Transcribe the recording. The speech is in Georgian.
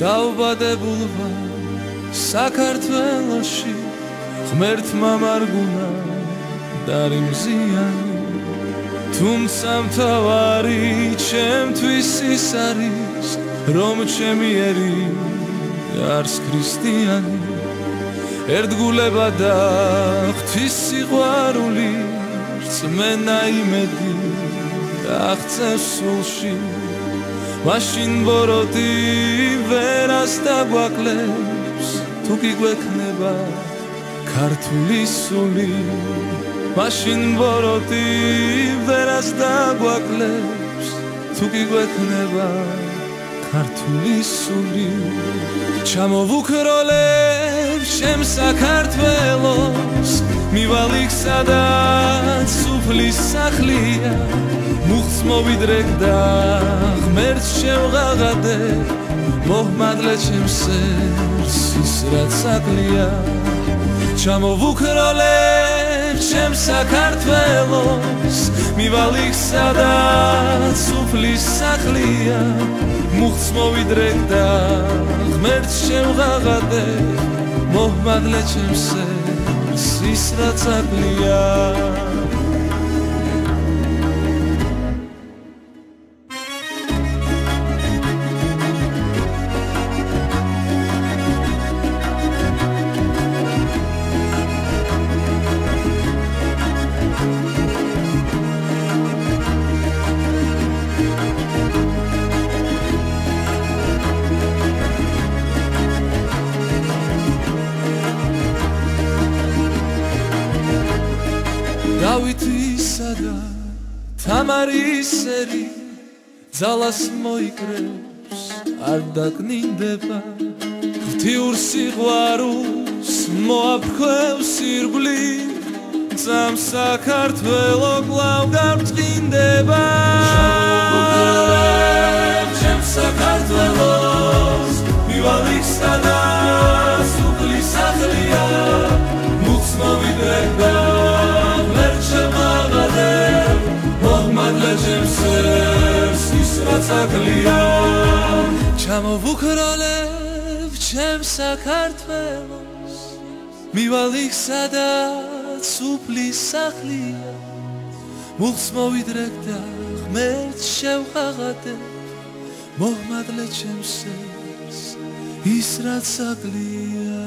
დავბადებულ ვარ საქართველოში ღმერთმა მარგუნა დარიმზიანი თუმცა მთავარი ჩემთვის ის არის რომ ჩემი ერი არს ქრისტიანი ერთგულება და ღვთის სიყვარული რწმენა იმედი აღწევს სულში მაშინ ბოროტი ვერას დაგვაკლებს თუ კი გვექნება ქართული სული მაშინ ბოროტი ვერას დაგვაკლებს თუ კი გვექნება ქართული სული ჩამოვუქროლებ შენ საქართველოს მივალ იქ სადაც სუფლის სახლია მუხტს მოვიდრეკ და ღმერთს შევღაღადე მოჰმადლე ჩემს სერს ის რაც აკლია ჩამოვუქროლებ შენ საქართველოს მივალ იქ სადაც სუფლის სახლია მუხტს მოვიდრეკ და ღმერთს შევღაღადე მოჰმადლე ჩემს სერს ის რაც აკლია დავითისა და თამარის სერი ძალას მოიკრებს არ დაკნინდება ღვთიურ სიყვარულს მოაფრქვევს ირგვლივ ძამ საქართველო კვლავ გამწყინდება ჩემ საქართველოს მივალ იქ სადაც სუფლის სახლია მუხტს მოვიდრეკ და ჩამოვუქროლებ ჩემ საქართველოს მივალ იქ სადაც სუფლის სახლია მუხტს მოვიდრეკ და ღმერთს შევღაღადე მოჰმადლე ჩემს სერს ის რაც აკლია